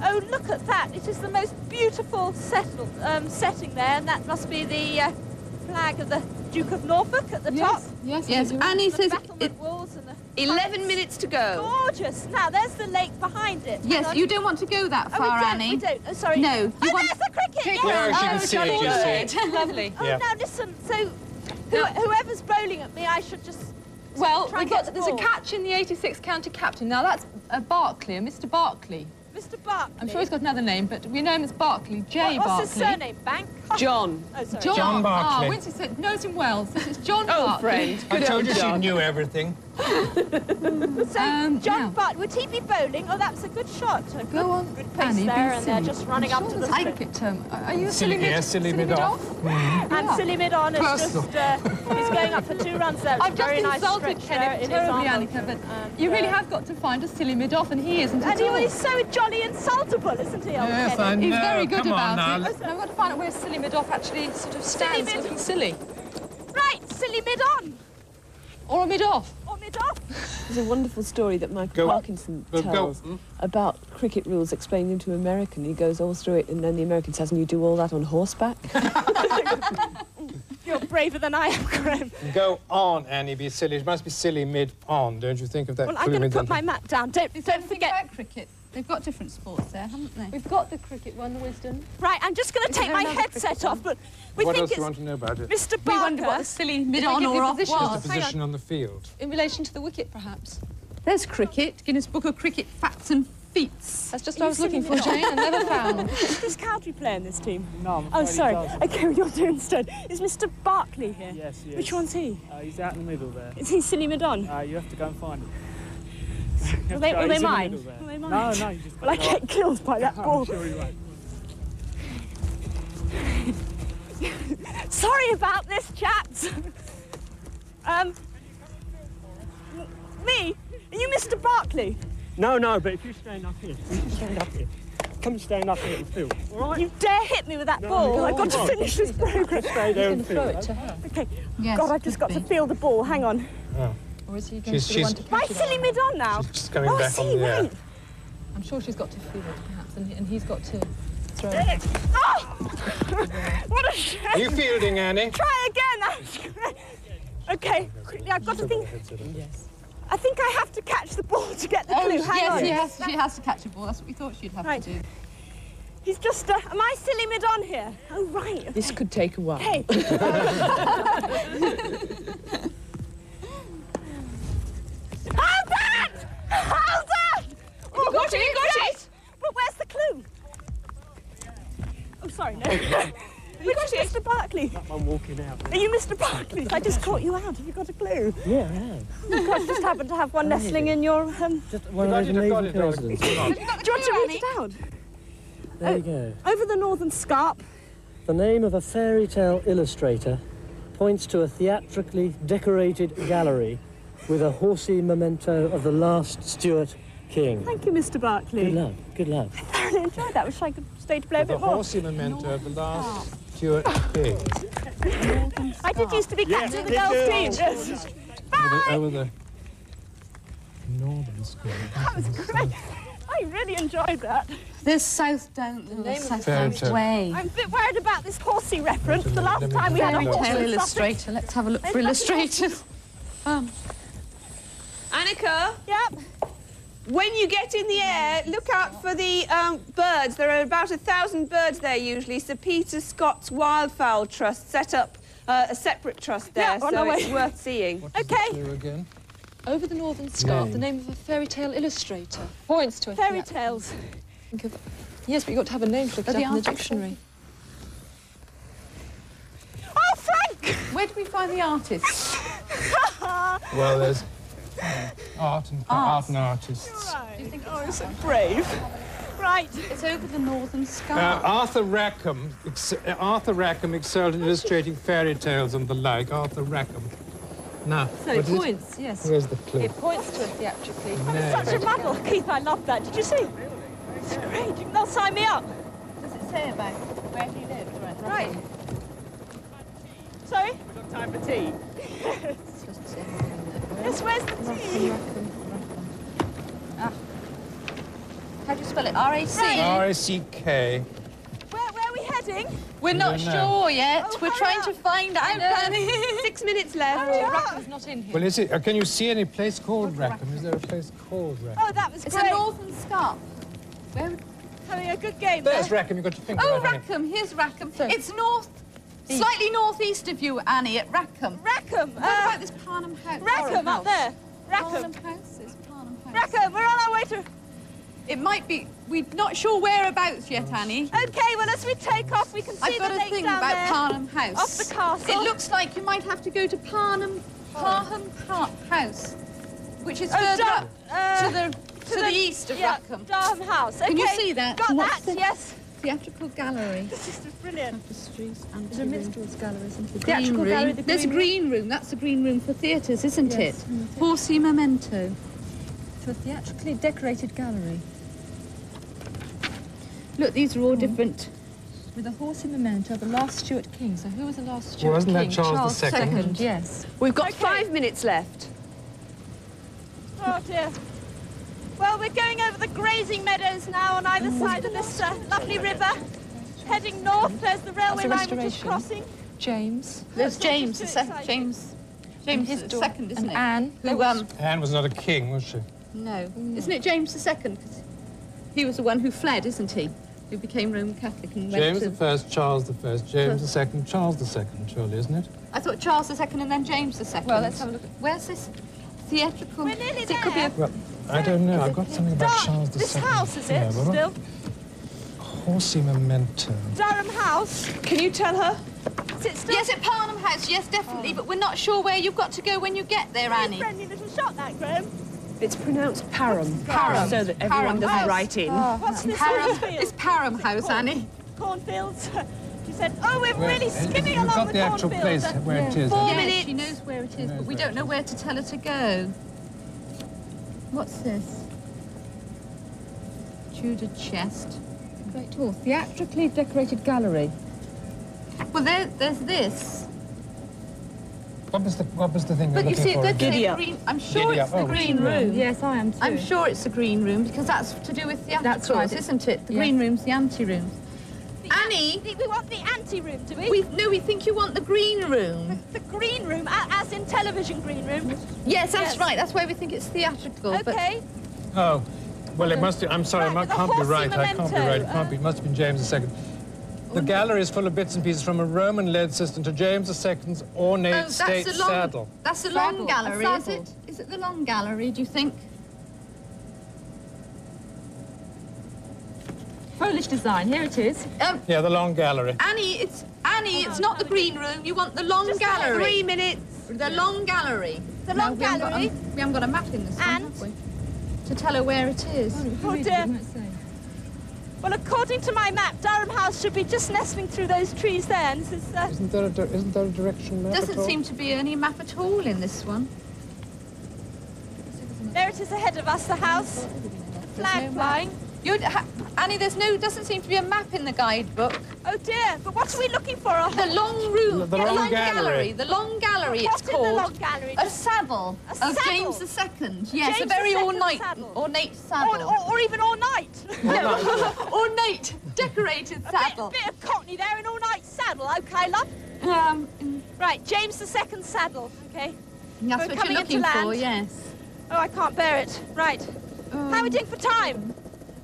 oh, look at that. It is the most beautiful setting there, and that must be the flag of the Duke of Norfolk at the top. Yes, Yes, Annie The says... battlement walls and the 11 minutes to go. gorgeous. Now, there's the lake behind it. Hang Yes, on. you don't want to go that Oh, we far, don't, Annie. we don't. Oh, sorry. No, you Oh, want- there's the cricket. Yes. Yeah, she can see it, jolly you good. see it. Lovely. Oh, Yeah. now listen. So, whoever's bowling at me, I should just. Well, Try and get the there's a ball. catch in the '86 county captain. Now, that's Barclay, Mr. Barclay. Mr. Barclay. I'm sure he's got another name, but we know him as Barclay, J. What's Barclay. his surname? Bank? John. Oh, sorry. John Barclay. Ah, Winston said, knows him well. This is John Oh, Barclay. friend. I Good told old you she John. knew everything. So, John yeah. Barclay, would he be bowling? Oh, that's a good shot. A good, Go on, good pace Annie, there, be and they're silly. just running up to the I strip. cricket term. Are you a silly mid? Silly mid-off. And silly mid-on is just, he's going up for 2 runs there. It's I've a just very nice insulted stretch there Kenneth in his terribly, arm. Anneka, but you really have got to find a silly mid-off, and he isn't at all. And he's so jolly insultable, isn't he, old Yes, Kenny? I know. He's very good Come on about now. it. I've got to find out where silly mid-off actually sort of stands mid- looking silly. Right, silly mid-on. Or a mid-off. Or mid-off. There's a wonderful story that Michael Go. Parkinson Go. tells about cricket rules explained them to an American. He goes all through it, and then the American says, and you do all that on horseback? You're braver than I am, Graham. Go on, Annie, be silly. It must be silly mid-on. Don't you think of that? Well, I'm going to put my mat down. Don't Think forget. about cricket. They've got different sports there, haven't they? We've got the cricket one, the wisdom. Right, I'm just going to take there my another headset cricket off, but we What think else do it's you want to know about it? Mr. We wonder what Barker. the silly Mid-on if they give or you off positions. was. Just the hang position on the field. In relation to the wicket, perhaps. There's cricket. Guinness Book of Cricket Facts and feats. That's just what I was looking for, Jane, and never found. Does this country play in this team? No, I'm Oh, afraid sorry. he doesn't. Okay, well, you're doing instead. Is Mr. Barkley here? Yes, he is. Which one's he? He's out in the middle there. Is he Silly Madon? You have to go and find him. Will they He's in the mind? middle there. Will they mind? No, no, you just Will I get killed by that ball? I'm sure he won't. Sorry about this, chaps. Me? Are you Mr. Barkley? No, but if you stand up here, come and stand up here and field. All right? You dare hit me with that ball? I've got to finish this programme. Stay there and Throw field. it to her. Okay. Yes, God, I've just got to feel the ball. Hang on. Or is he going to be the one to Am I catch it? Silly Madon now? She's just coming oh, back see, on the air. right. I'm sure she's got to field it, perhaps, and he's got to throw Get it. it. Oh! What a shame. Are you fielding, Annie? Try again. That's great. Okay, quickly, I've got to think. Yes. I think I have to catch the ball to get the clue. Hang on. Yes, she has to catch a ball. That's what we thought she'd have Right. to do. He's just, am I Silly Madon here? Oh, right. Okay. This could take a while. Hey. Hold that! Hold that! Oh, You got it, you got it! But where's the clue? Oh, sorry, no. Which is Mr. Barkley? That one walking out. Are you Mr. Barkley? I just caught you out. Have you got a clue? Yeah, I am. Oh, God, just happen to have one nestling in your... Just one of those amazing coincidences. Do you want to read it out? There you go. Over the northern scarp. The name of a fairy tale illustrator points to a theatrically decorated gallery with a horsey memento of the last Stuart king. Thank you, Mr. Barkley. Good luck, good luck. I thoroughly enjoyed that. Wish I could stay to play a The bit more. horsey memento of the last Stuart king. I did used to be captain of the girls' team. Yes. Over the northern square. That was great. I really enjoyed that. There's South down the South way. I'm a bit worried about this horsey reference. The last time we had a Fairy horse tale in illustrator. Sussex. Let's have a look for illustrators. Anneka, Yep. when you get in the air, look out for the birds. There are about 1,000 birds there usually. Sir Peter Scott's Wildfowl Trust set up a separate trust there, Yeah, on so our it's way. worth seeing. Okay. Clue again. Over the northern scarp, the name of a fairy tale illustrator points to a Fairy theat- tales. Think of, yes, but you've got to have a name to look it up in the dictionary. Oh, Frank! Where do we find the artists? Well, there's art and artists. Right. Oh, you're so brave. Right. It's over the northern scarp. Arthur Rackham excelled in illustrating fairy tales and the like. Arthur Rackham. Now, So it points, yes. where's the clue? It points to a theatrically. Such a muddle. Keith, I love that. Did you see? It's great. They'll sign me up. Does it say about where he lived? Right. Sorry? We've got time for tea. Yes, where's the tea? How do you spell it? R-A-C? R-A-C-K. Where are we heading? We're not don't know. sure yet. Oh, We're hurry trying up. to find out, Annie. 6 minutes left. Rackham's not in here. Well, is it? Can you see any place called Rackham? Is there a place called Rackham? Oh, that was It's great. a northern scarp. Where? Having a good game There's there. Rackham. You've got to think Oh, about it. Rackham. Here's Rackham. It's slightly northeast of you, Annie, at Rackham. Rackham. What about this Parnham House? Rackham up there. Rackham. Parnham House is Parnham House. Rackham, we're on our way to... It might be. We're not sure whereabouts yet, Annie. Okay, well, as we take off, we can see I've got the a lake thing down about there. Parnham House. Off the castle. It looks like you might have to go to Parnham House, which is further up to the east of Rackham. Durham House. Okay. Can you see that? Got What's that, the- yes. Theatrical gallery. This is brilliant. Tapestries, There's a minstrel's gallery, isn't there? Theatrical green gallery, room. the There's a green room. That's the green room for theatres, isn't it? Horsey memento. To a theatrically decorated gallery. Look, these are all different. With a horsey memento of the last Stuart king. So who was the last Stuart Wasn't that king? Charles II? II, yes. We've got 5 minutes left. Oh, dear. Well, we're going over the grazing meadows now on either side of this lovely river. Heading north, there's the railway line which is Restoration. crossing. James. There's not James, just the too exciting. James his the daughter. second, isn't And it? Anne. Who, Anne was not a king, was she? no. Isn't it James the second? 'Cause he was the one who fled, isn't he? Who became Roman Catholic and went James to... the First, Charles the First, James the Second, Charles the Second, surely, isn't it? I thought Charles the second and then James the second. Well, let's have a look at... Where's this? theatrical. We're nearly It could be a... Well, I don't know. I've got something about Charles II. This house, is it, Yeah, well, still? Horsey memento. Durham House. Can you tell her? Is it still? Yes, at Parnham House, yes, definitely, but we're not sure where you've got to go when you get there, Annie. Friendly little shot, that, Graham. It's pronounced Parham. Parham. So that everyone Parham doesn't House. write in. What's this Parham. It's Parham House, Annie. Cornfields. She said, oh, we're really skimming We've along got the the actual cornfields. place where it is. 4 haven't we? minutes. She knows where it is, but we don't know where to tell her to go. What's this? Tudor chest. Great hall. Theatrically decorated gallery. Well, there's this. What was the thing But you're you looking see, for? that's again? the green. I'm sure Giddy it's up. the Oh, green room. Yes, I am too. I'm sure it's the green room because that's to do with theatricals, right. isn't it? The Yes. green room's the ante-rooms. Annie, We want the ante-room, do we? we think you want the green room. The green room, as in television green room. Yes, that's Yes. right. That's why we think it's theatrical. Okay. Oh, well, it must be. I'm sorry, Right, I with the can't be horsey right. I can't be memento, right. It can't be. It must have been James II. The gallery is full of bits and pieces from a Roman-led system to James II's ornate state saddle. That's the long Saddle, a gallery, is saddle. it? Is it the long gallery, do you think? Polish design. Here it is. Yeah, the long gallery. Annie, it's not the green room. You want the long Just gallery. 3 minutes. The long gallery. The No, long we haven't got gallery. we haven't got a map in this one, And? have we? To tell her where it is. Oh, dear. Well, according to my map, Durham House should be just nestling through those trees there. And this is, Isn't there a direction map Doesn't at all? seem to be any map at all in this one. there it is ahead of us, the house. The flag flying. Annie, doesn't seem to be a map in the guidebook. Oh, dear. But what are we looking for? The long room. The long gallery. The long gallery, What's it's in the called. long gallery? A saddle A of saddle? James II. Yes, James a very II ornate saddle. saddle. Or even all night. No, ornate, decorated saddle. A bit of cockney there, an all-night saddle. Okay, love. Right, James II saddle. Okay. That's We're what coming you're into looking for, land. yes. Oh, I can't bear it. Right. How are we doing for time?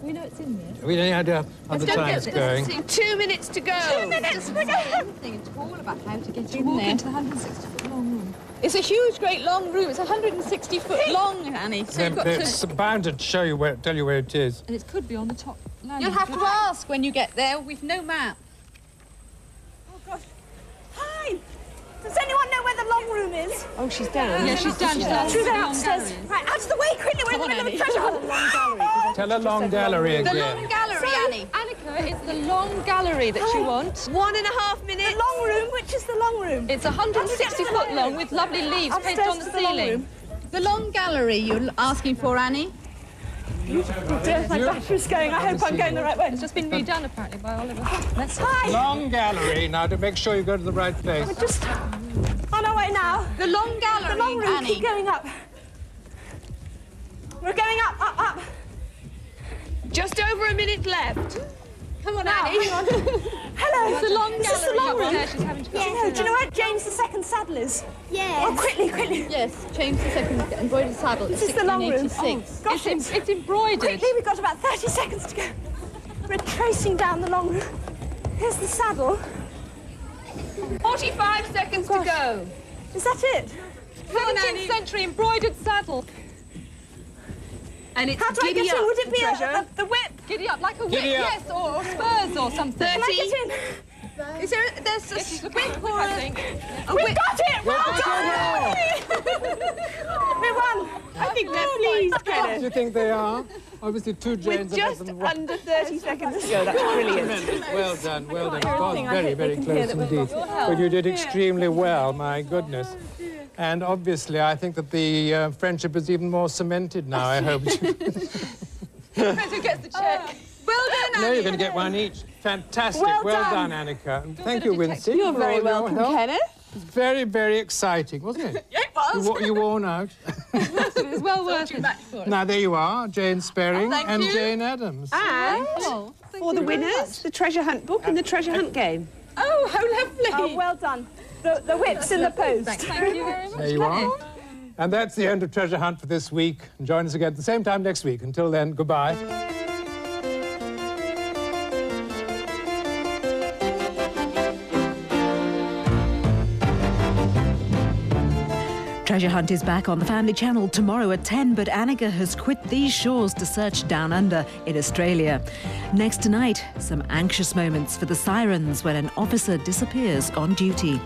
We know it's in there. Have we any idea how the time's going? 2 minutes to go. 2 minutes to go. Anything at all about how to get in Walk there. into the 160-foot long room. It's a huge, great long room. It's 160 foot long, Annie. So you've got It's to... bound to show you tell you where it is. And it could be on the top landing. You'll have to ask when you get there. We've no map. Oh, gosh. Hi. Does anyone know where the long room is? Oh, she's down. Yeah, she's down. She's down. Through there upstairs. Right, out of the way, quickly. We're in the middle of a treasure hunt. Tell a long gallery The again. long gallery, Annie. Annika, it's the long gallery that you want. 1.5 minutes. The long room, which is the long room? It's 160 foot long with lovely leaves painted on the Upstairs to the long ceiling. room. The long gallery you're asking for, Annie. Dear, my battery's going. I hope I'm going the right way. It's just been redone apparently by Oliver. That's Hi. Long gallery. Now, to make sure you go to the right place. We're just on our way now. The long gallery, The long room, Annie. keep going up. We're going up, up, up. Just over a minute left. Come on, Now, Annie. hang on. Hello. the long Is this the gallery long up room? there. She's having to go. Do you know where James II saddle is? Yeah. Oh, quickly, quickly. Yes, James II embroidered saddle. This is the long room. 1686. Oh, gosh, It's embroidered. quickly, we've got about 30 seconds to go. We're tracing down the long room. Here's the saddle. 45 seconds to go. Is that it? 17th century embroidered saddle. And it's How do I giddy get in? up, Would it be treasure. the whip? Giddy up like a whip, Giddy up. yes, or spurs or something. Can I get in? Is there's a She's looking whip for or I a... think. We've got it! Well done! We won! I think they're pleased, Do Kenneth. you think they are? Obviously, two Janes With are just better than one. under 30 seconds to go. That's brilliant. Well done, well done. It everything. was I very, hope very they can hear close that we've indeed. got your help. But you did extremely well, my goodness. And obviously, I think that the friendship is even more cemented now, I hope. Depends who gets the check. Well done, No, Annie. you're going to get one each. Fantastic. Well Well done. done, Anneka. And thank you, Wincy. You're for very all your welcome, help. Kenneth. It was very, very exciting, wasn't it? It was. You worn out. It was well worth it. Now, there you are, Jane Sperring Thank and you. Jane Adams. And Oh, for the winners, the treasure hunt book and the treasure hunt game. Oh, how lovely. Oh, well done. The whip's in the post. Thank you very much. There you are. And that's the end of Treasure Hunt for this week. And join us again at the same time next week. Until then, goodbye. Treasure Hunt is back on the Family Channel tomorrow at 10, but Anneka has quit these shores to search down under in Australia. Next tonight, some anxious moments for the sirens when an officer disappears on duty.